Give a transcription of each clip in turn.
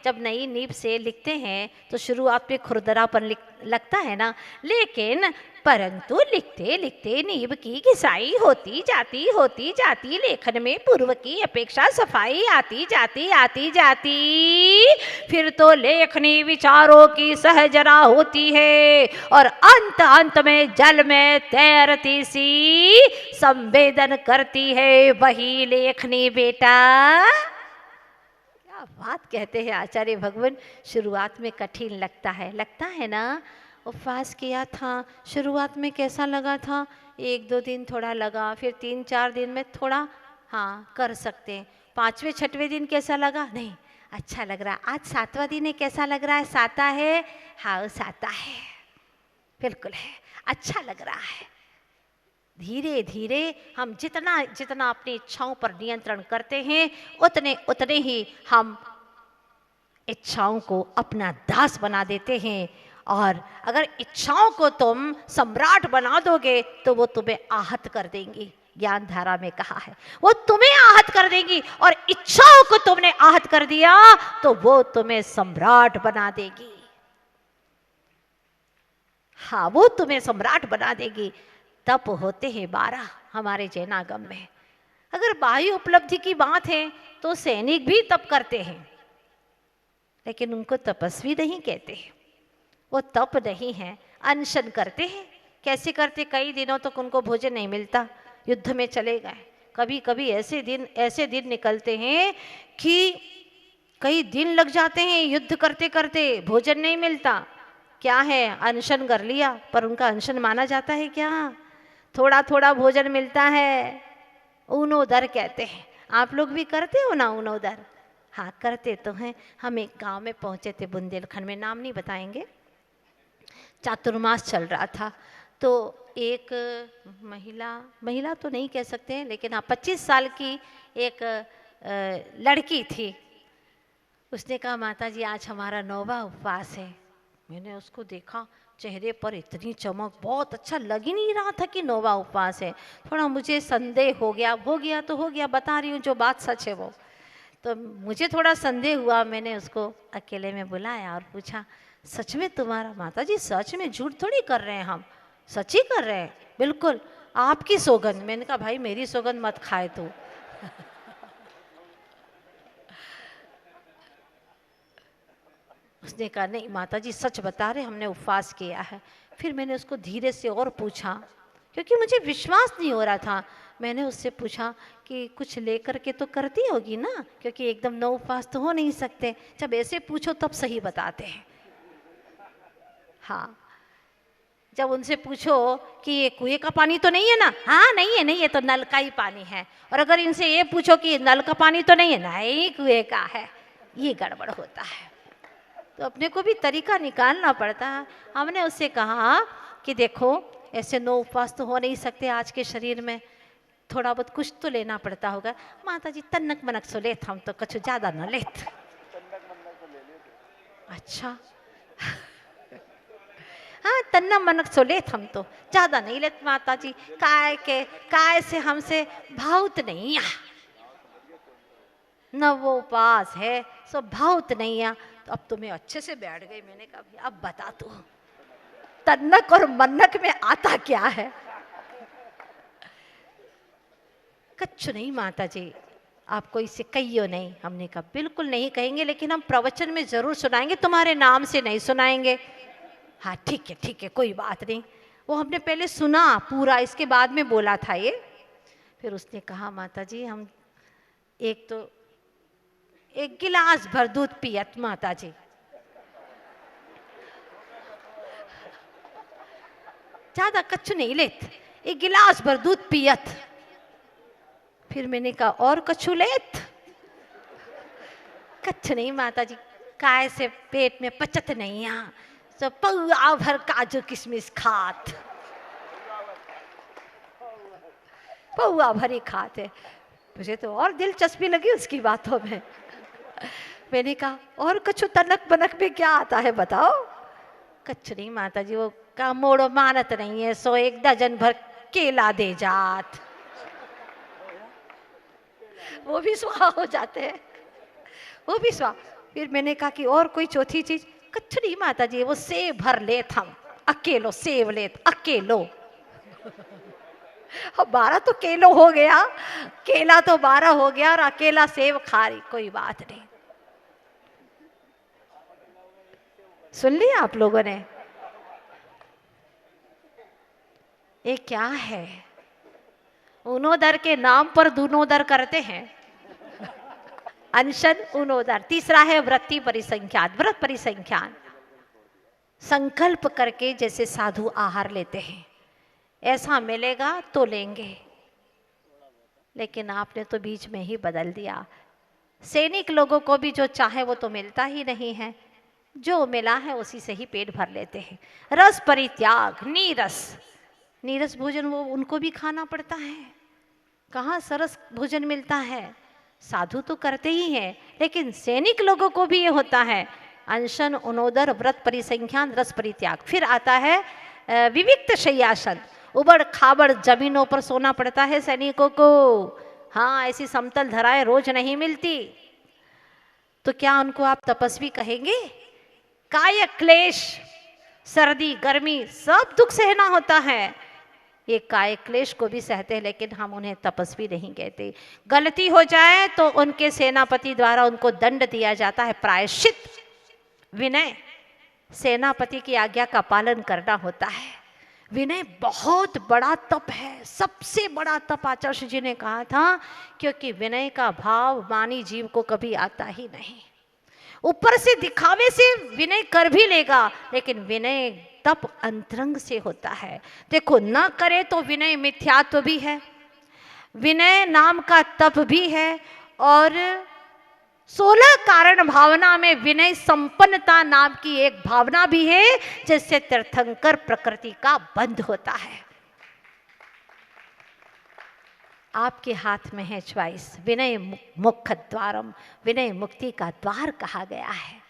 जब नई नींव से लिखते हैं तो शुरुआत में खुरदरापन लगता है ना, लेकिन परंतु लिखते लिखते नींव की घिसाई होती जाती लेखन में पूर्व की अपेक्षा सफाई आती जाती फिर तो लेखनी विचारों की सहजरा होती है और अंत अंत में जल में तैरती सी संवेदन करती है वही लेखनी बेटा। क्या बात कहते हैं आचार्य भगवान। शुरुआत में कठिन लगता है ना। उपवास किया था, शुरुआत में कैसा लगा था? 1-2 दिन थोड़ा लगा, फिर 3-4 दिन में थोड़ा हाँ कर सकते हैं। 5वें 6वें दिन कैसा लगा? नहीं अच्छा लग रहा। आज 7वां दिन है, कैसा लग रहा है? साता है, हाँ साता है, बिल्कुल है, अच्छा लग रहा है। धीरे धीरे हम जितना जितना अपनी इच्छाओं पर नियंत्रण करते हैं उतने उतने ही हम इच्छाओं को अपना दास बना देते हैं। और अगर इच्छाओं को तुम सम्राट बना दोगे तो वो तुम्हें आहत कर देंगी। ज्ञान धारा में कहा है वो तुम्हें आहत कर देंगी, और इच्छाओं को तुमने आहत कर दिया तो वो तुम्हें सम्राट बना देगी। हाँ वो तुम्हें सम्राट बना देगी। तप होते हैं 12 हमारे जैनागम में। अगर बाह्य उपलब्धि की बात है तो सैनिक भी तप करते हैं, लेकिन उनको तपस्वी नहीं कहते हैं। वो तप नहीं है, अनशन करते हैं। कैसे करते? कई दिनों तक उनको भोजन नहीं मिलता, युद्ध में चले गए। कभी कभी ऐसे दिन निकलते हैं कि कई दिन लग जाते हैं युद्ध करते करते, भोजन नहीं मिलता। क्या है? अनशन कर लिया, पर उनका अनशन माना जाता है क्या? थोड़ा थोड़ा भोजन मिलता है, ऊनोदर कहते हैं। आप लोग भी करते हो ना ऊनोदर? हाँ करते तो हैं। हम एक गांव में पहुंचे थे बुंदेलखंड में, नाम नहीं बताएंगे। चातुर्मास चल रहा था तो एक महिला तो नहीं कह सकते हैं, लेकिन हाँ 25 साल की एक लड़की थी। उसने कहा माता जी आज हमारा 9वां उपवास है। मैंने उसको देखा, चेहरे पर इतनी चमक, बहुत अच्छा लग ही नहीं रहा था कि 9वां उपवास है। थोड़ा मुझे संदेह हो गया तो हो गया, बता रही हूँ जो बात सच है वो। तो मुझे थोड़ा संदेह हुआ, मैंने उसको अकेले में बुलाया और पूछा सच में तुम्हारा? माता जी सच में, झूठ थोड़ी कर रहे हैं, हम सच ही कर रहे हैं, बिल्कुल आपकी सौगंध। मैंने कहा भाई मेरी सौगंध मत खाए तू। उसने कहा नहीं माता जी सच बता रहे, हमने उपवास किया है। फिर मैंने उसको धीरे से और पूछा, क्योंकि मुझे विश्वास नहीं हो रहा था। मैंने उससे पूछा कि कुछ लेकर के तो करती होगी ना, क्योंकि एकदम 9 उपवास तो हो नहीं सकते। जब ऐसे पूछो तब सही बताते हैं। हाँ जब उनसे पूछो कि ये कुएं का पानी तो नहीं है ना? हाँ नहीं है तो नल का ही पानी है। और अगर इनसे ये पूछो कि नल का पानी तो नहीं है, नहीं कुएं का है, ये गड़बड़ होता है। तो अपने को भी तरीका निकालना पड़ता है। हमने उससे कहा कि देखो ऐसे 9 उपवास तो हो नहीं सकते आज के शरीर में, थोड़ा बहुत कुछ तो लेना पड़ता होगा। माता जी तन्नक मनक सो लेत, हम तो कुछ ज़्यादा न लेत। अच्छा हाँ तन्ना मनक सो लेत, हम तो ज़्यादा नहीं लेत माता जी। काय से हमसे भावत नहीं आ, न वो उपास है सो भावत नहीं आ। तो अब तुम्हें अच्छे से बैठ गई। मैंने कहा अब बता तू तन्नक और मन्नक में आता क्या है? कच्छ नहीं माता जी, आपको इसे कहियो नहीं। हमने कहा बिल्कुल नहीं कहेंगे, लेकिन हम प्रवचन में जरूर सुनाएंगे, तुम्हारे नाम से नहीं सुनाएंगे। हाँ ठीक है कोई बात नहीं। वो हमने पहले सुना पूरा, इसके बाद में बोला था ये। फिर उसने कहा माता जी हम एक गिलास भर दूध पियत माता जी। ज्यादा कच्छ नहीं लेत, एक गिलास भर दूध पियत। फिर मैंने कहा और कछु लेत? कच्छ नहीं माता जी, काय से पेट में पचत नहीं आ, तो पौआ भर काजू किशमिश खात, पौआ भरी खाते। मुझे तो और दिलचस्पी लगी उसकी बातों में। मैंने कहा और कछु तनक बनक में क्या आता है बताओ? कच्छ नहीं माता जी, वो का मोड़ो मानत नहीं है, सो 1 दर्जन भर केला दे जात, वो भी स्वाहा हो जाते हैं, वो भी स्वाहा। फिर मैंने कहा कि और कोई चौथी चीज? कुछ नहीं माता जी, वो सेब भर ले थम, अकेलो सेब ले अकेलो। अब 12 तो केलो हो गया, केला तो 12 हो गया और अकेला सेब खा रही, कोई बात नहीं। सुन लिया आप लोगों ने? ये क्या है? उनोदर के नाम पर दूनोदर करते हैं। अनशन उनोदर। तीसरा है वृत्ति परिसंख्यान, व्रत परिसंख्यान। संकल्प करके जैसे साधु आहार लेते हैं, ऐसा मिलेगा तो लेंगे, लेकिन आपने तो बीच में ही बदल दिया। सैनिक लोगों को भी जो चाहे वो तो मिलता ही नहीं है, जो मिला है उसी से ही पेट भर लेते हैं। रस परित्याग, नीरस, नीरस भोजन वो उनको भी खाना पड़ता है। कहाँ सरस भोजन मिलता है? साधु तो करते ही हैं, लेकिन सैनिक लोगों को भी ये होता है। अनशन उनोदर, व्रत परिसंख्यान, रस परित्याग। फिर आता है विविक्त शय्यासन। उबड़ खाबड़ जमीनों पर सोना पड़ता है सैनिकों को। हाँ, ऐसी समतल धराएं रोज नहीं मिलती। तो क्या उनको आप तपस्वी कहेंगे? काय क्लेश, सर्दी गर्मी सब दुख सहना होता है। ये काय क्लेश को भी सहते हैं, लेकिन हम उन्हें तपस्वी नहीं कहते। गलती हो जाए तो उनके सेनापति द्वारा उनको दंड दिया जाता है, प्रायश्चित, विनय। सेनापति की आज्ञा का पालन करना होता है। विनय बहुत बड़ा तप है, सबसे बड़ा तप आचार्य जी ने कहा था, क्योंकि विनय का भाव मानी जीव को कभी आता ही नहीं। ऊपर से दिखावे से विनय कर भी लेगा, लेकिन विनय तप अंतरंग से होता है। देखो, न करे तो विनय मिथ्यात्व भी है, विनय नाम का तप भी है, और 16 कारण भावना में विनय संपन्नता नाम की एक भावना भी है, जिससे तीर्थंकर प्रकृति का बंध होता है। आपके हाथ में है च्वाइस। विनय मुख द्वारम, विनय मुक्ति का द्वार कहा गया है।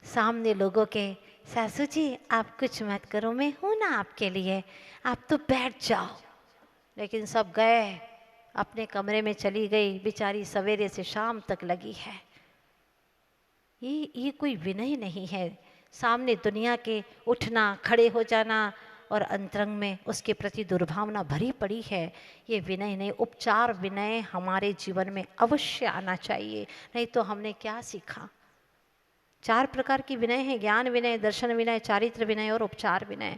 सामने लोगों के, सासू जी आप कुछ मत करो, मैं हूं ना आपके लिए, आप तो बैठ जाओ। लेकिन सब गए, अपने कमरे में चली गई, बेचारी सवेरे से शाम तक लगी है। ये कोई विनय नहीं है। सामने दुनिया के उठना, खड़े हो जाना, और अंतरंग में उसके प्रति दुर्भावना भरी पड़ी है। ये विनय नहीं, उपचार विनय हमारे जीवन में अवश्य आना चाहिए, नहीं तो हमने क्या सीखा? 4 प्रकार की विनय है, ज्ञान विनय, दर्शन विनय, चारित्र विनय और उपचार विनय।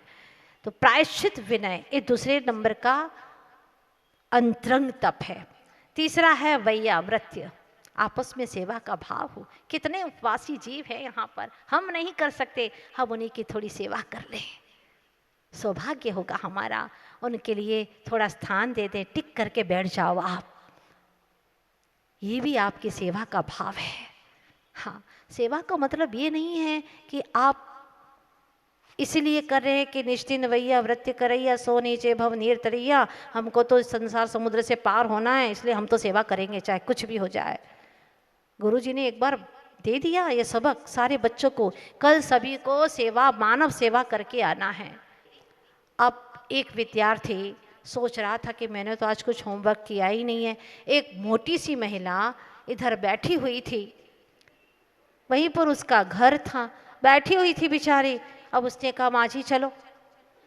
तो प्रायश्चित विनय ये दूसरे नंबर का अंतरंग तप है। तीसरा है वैयावृत्य, आपस में सेवा का भाव हो। कितने उपवासी जीव हैं यहाँ पर, हम नहीं कर सकते, हम उन्हीं की थोड़ी सेवा कर लें, सौभाग्य होगा हमारा। उनके लिए थोड़ा स्थान दे दें, टिक करके बैठ जाओ आप, ये भी आपकी सेवा का भाव है। हाँ, सेवा का मतलब ये नहीं है कि आप इसलिए कर रहे हैं कि निश्चिन वैया वृत्य करैया सो नीचे भव नीर तरैया, हमको तो संसार समुद्र से पार होना है, इसलिए हम तो सेवा करेंगे चाहे कुछ भी हो जाए। गुरुजी ने एक बार दे दिया ये सबक सारे बच्चों को, कल सभी को सेवा, मानव सेवा करके आना है। अब एक विद्यार्थी सोच रहा था कि मैंने तो आज कुछ होमवर्क किया ही नहीं है। एक मोटी सी महिला इधर बैठी हुई थी, वहीं पर उसका घर था, बैठी हुई थी बेचारी। अब उसने कहा माँ जी चलो।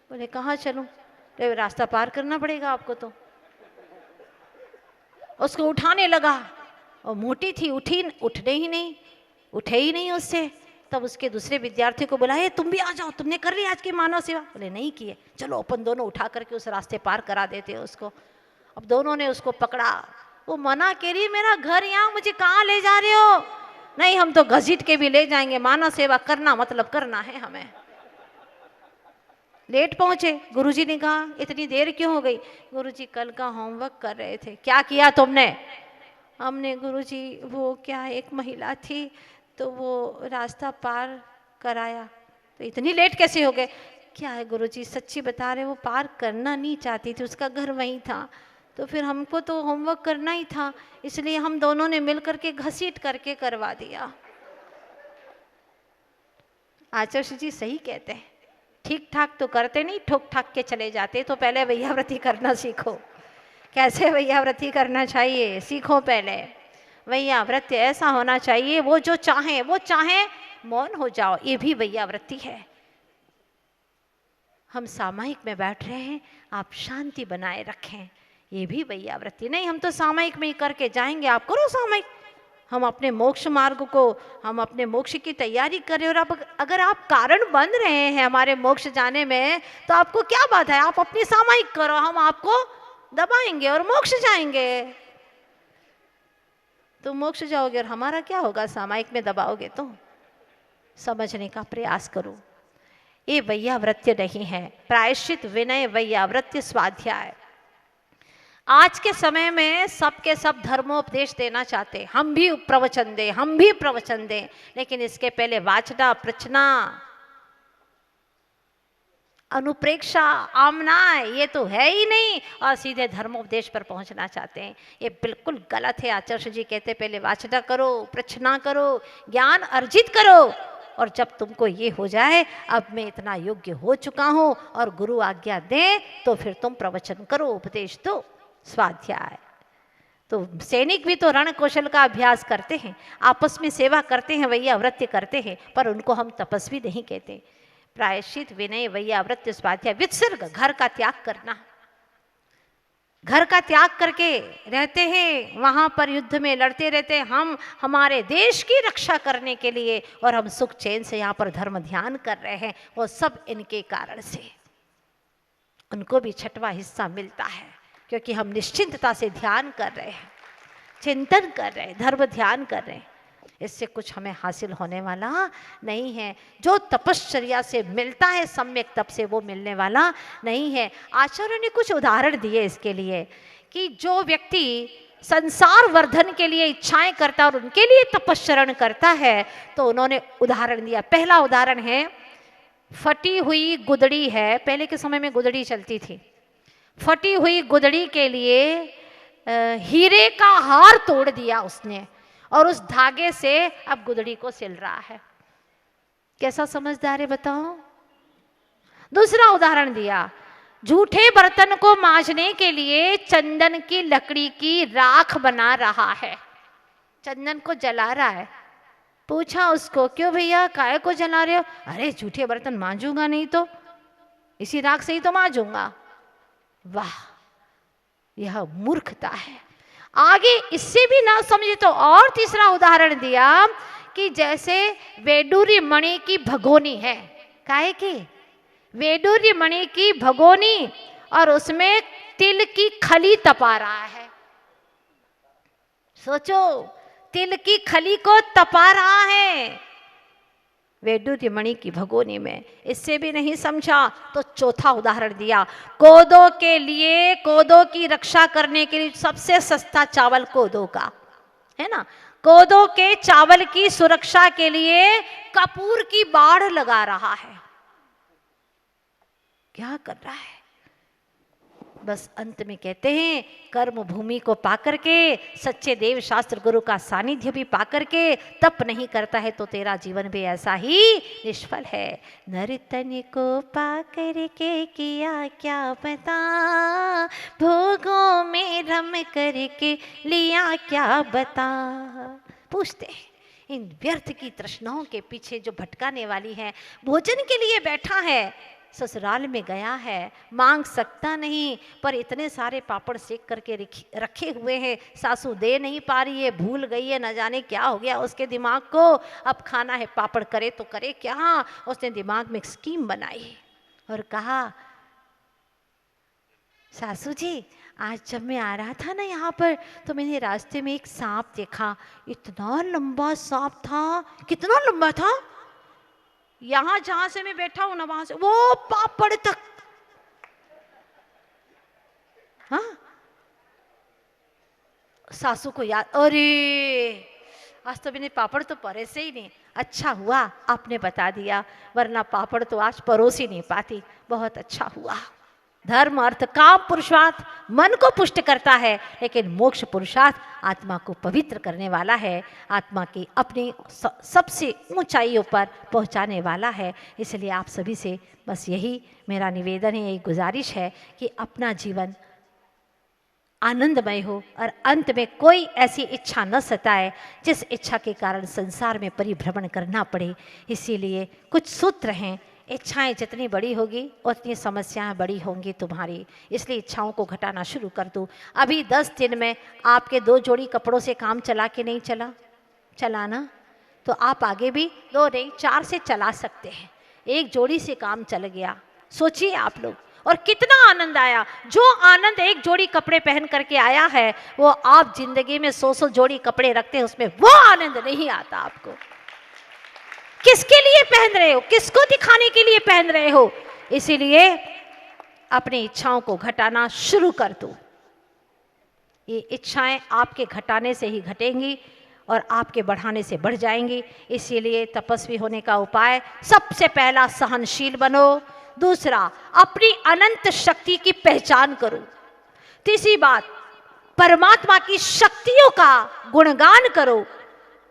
बोले कहाँ चलूँ? तो रास्ता पार करना पड़ेगा आपको। तो उसको उठाने लगा, और मोटी थी, उठने ही नहीं, उठे ही नहीं उससे। तब उसके दूसरे विद्यार्थी को बुलाया, तुम भी आ जाओ, तुमने कर ली आज की मानव सेवा? बोले नहीं किए, चलो अपन दोनों उठा करके उस रास्ते पार करा देते हैं उसको। अब दोनों ने उसको पकड़ा, वो मना कह रही मेरा घर यहाँ, मुझे कहाँ ले जा रहे हो? नहीं, हम तो घसीट के भी ले जाएंगे, मानव सेवा करना मतलब करना है हमें। लेट पहुंचे। गुरुजी ने कहा इतनी देर क्यों हो गई? गुरुजी कल का होमवर्क कर रहे थे। क्या किया तुमने? हमने गुरुजी वो क्या एक महिला थी तो वो रास्ता पार कराया। तो इतनी लेट कैसे हो गए? क्या है गुरुजी, सच्ची बता रहे, वो पार करना नहीं चाहती थी, उसका घर वहीं था, तो फिर हमको तो होमवर्क करना ही था, इसलिए हम दोनों ने मिल करके घसीट करके करवा दिया। आचार्य जी सही कहते हैं, ठीक ठाक तो करते नहीं, ठोक ठाक के चले जाते। तो पहले वैयाव्रती करना सीखो। कैसे वैयाव्रती करना चाहिए सीखो पहले। वैयावृत्ति ऐसा होना चाहिए, वो जो चाहे वो चाहे मौन हो जाओ, ये भी वैयावृत्ति है। हम सामायिक में बैठ रहे हैं, आप शांति बनाए रखें, ये भी वैयावृत्ति। नहीं हम तो सामायिक में ही करके जाएंगे, आप करो सामायिक, हम अपने मोक्ष मार्ग को, हम अपने मोक्ष की तैयारी कर रहे हैं। और आप अगर आप कारण बन रहे हैं हमारे मोक्ष जाने में, तो आपको क्या बात है, आप अपनी सामायिक करो, हम आपको दबाएंगे और मोक्ष जाएंगे। तो मोक्ष जाओगे और हमारा क्या होगा, सामायिक में दबाओगे तो। समझने का प्रयास करो, ये वैयावृत्य नहीं है। प्रायश्चित, विनय, वैयावृत्य, स्वाध्याय। आज के समय में सबके सब धर्मोपदेश देना चाहते, हम भी प्रवचन दें, हम भी प्रवचन दें, लेकिन इसके पहले वाचना, प्रचना, अनुप्रेक्षा, आमना, ये तो है ही नहीं, और सीधे धर्मोपदेश पर पहुंचना चाहते हैं। ये बिल्कुल गलत है। आचार्य जी कहते पहले वाचना करो, प्रचना करो, ज्ञान अर्जित करो, और जब तुमको ये हो जाए, अब मैं इतना योग्य हो चुका हूँ और गुरु आज्ञा दे, तो फिर तुम प्रवचन करो, उपदेश दो, स्वाध्याय। तो सैनिक भी तो रण कौशल का अभ्यास करते हैं, आपस में सेवा करते हैं, वैयावृत्य करते हैं, पर उनको हम तपस्वी नहीं कहते। प्रायश्चित, विनय, वैयावृत्य, स्वाध्याय, वित्सर्ग, घर का त्याग करना। घर का त्याग करके रहते हैं, वहाँ पर युद्ध में लड़ते रहते हैं, हम हमारे देश की रक्षा करने के लिए, और हम सुख चैन से यहाँ पर धर्म ध्यान कर रहे हैं। वो सब इनके कारण से, उनको भी छठवां हिस्सा मिलता है, क्योंकि हम निश्चिंतता से ध्यान कर रहे हैं, चिंतन कर रहे हैं, धर्म ध्यान कर रहे हैं। इससे कुछ हमें हासिल होने वाला नहीं है। जो तपश्चर्या से मिलता है सम्यक तप से, वो मिलने वाला नहीं है। आचार्य ने कुछ उदाहरण दिए इसके लिए, कि जो व्यक्ति संसार वर्धन के लिए इच्छाएं करता है और उनके लिए तपश्चरण करता है, तो उन्होंने उदाहरण दिया। पहला उदाहरण है, फटी हुई गुदड़ी है, पहले के समय में गुदड़ी चलती थी, फटी हुई गुदड़ी के लिए हीरे का हार तोड़ दिया उसने, और उस धागे से अब गुदड़ी को सिल रहा है। कैसा समझदार है बताओ। दूसरा उदाहरण दिया, झूठे बर्तन को मांजने के लिए चंदन की लकड़ी की राख बना रहा है, चंदन को जला रहा है। पूछा उसको, क्यों भैया, काहे को जला रहे हो? अरे झूठे बर्तन मांजूंगा नहीं तो, इसी राख से ही तो मांजूंगा। वाह, यह मूर्खता है। आगे इससे भी ना समझे तो और तीसरा उदाहरण दिया, कि जैसे वैडूर्य मणि की भगोनी है, काहे की? वैडूर्य मणि की भगोनी, और उसमें तिल की खली तपा रहा है। सोचो, तिल की खली को तपा रहा है वैडूर्य मणि की भगोनी में। इससे भी नहीं समझा तो चौथा उदाहरण दिया, कोदो के लिए, कोदो की रक्षा करने के लिए सबसे सस्ता चावल कोदो का है ना, कोदो के चावल की सुरक्षा के लिए कपूर की बाढ़ लगा रहा है। क्या कर रहा है? बस अंत में कहते हैं, कर्म भूमि को पाकर के, सच्चे देव शास्त्र गुरु का सानिध्य भी पाकर के तप नहीं करता है, तो तेरा जीवन भी ऐसा ही निष्फल है। नर्तन को पाकर के किया क्या पता, भोगों में रम करके लिया क्या बता। पूछते हैं, इन व्यर्थ की तृष्णाओं के पीछे जो भटकाने वाली है, भोजन के लिए बैठा है, ससुराल में गया है, मांग सकता नहीं, पर इतने सारे पापड़ सेक करके रखे हुए हैं, सासू दे नहीं पा रही है, भूल गई है, न जाने क्या हो गया उसके दिमाग को, अब खाना है पापड़, करे तो करे क्या। उसने दिमाग में एक स्कीम बनाई और कहा, सासू जी आज जब मैं आ रहा था ना यहाँ पर, तो मैंने रास्ते में एक सांप देखा, इतना लंबा सांप था। कितना लंबा था? यहां जहां से मैं बैठा हूं ना, वहां से वो पापड़ तक। हाँ, सासू को याद, अरे आज तो मैंने पापड़ तो परोसे ही नहीं। अच्छा हुआ आपने बता दिया, वरना पापड़ तो आज परोस ही नहीं पाती। बहुत अच्छा हुआ। धर्म, अर्थ, काम, पुरुषार्थ मन को पुष्ट करता है, लेकिन मोक्ष पुरुषार्थ आत्मा को पवित्र करने वाला है, आत्मा की अपनी सबसे ऊंचाइयों पर पहुंचाने वाला है। इसलिए आप सभी से बस यही मेरा निवेदन है, यही गुजारिश है कि अपना जीवन आनंदमय हो और अंत में कोई ऐसी इच्छा न सताए जिस इच्छा के कारण संसार में परिभ्रमण करना पड़े। इसीलिए कुछ सूत्र हैं, इच्छाएं जितनी बड़ी होगी उतनी समस्याएं बड़ी होंगी तुम्हारी, इसलिए इच्छाओं को घटाना शुरू कर दो। अभी 10 दिन में आपके 2 जोड़ी कपड़ों से काम चला कि नहीं चला ना, तो आप आगे भी 2 नहीं 4 से चला सकते हैं। 1 जोड़ी से काम चल गया, सोचिए आप लोग, और कितना आनंद आया। जो आनंद 1 जोड़ी कपड़े पहन करके आया है वो आप जिंदगी में 100 जोड़ी कपड़े रखते हैं उसमें वो आनंद नहीं आता आपको। किसके लिए पहन रहे हो, किसको दिखाने के लिए पहन रहे हो? इसीलिए अपनी इच्छाओं को घटाना शुरू कर दो। ये इच्छाएं आपके घटाने से ही घटेंगी और आपके बढ़ाने से बढ़ जाएंगी। इसीलिए तपस्वी होने का उपाय, सबसे पहला सहनशील बनो, दूसरा अपनी अनंत शक्ति की पहचान करो, तीसरी बात परमात्मा की शक्तियों का गुणगान करो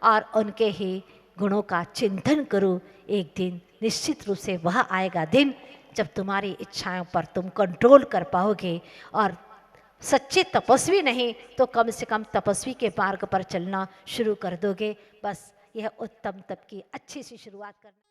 और उनके ही गुणों का चिंतन करो। एक दिन निश्चित रूप से वह आएगा दिन जब तुम्हारी इच्छाओं पर तुम कंट्रोल कर पाओगे, और सच्चे तपस्वी नहीं तो कम से कम तपस्वी के मार्ग पर चलना शुरू कर दोगे। बस यह उत्तम तप की अच्छी सी शुरुआत करना।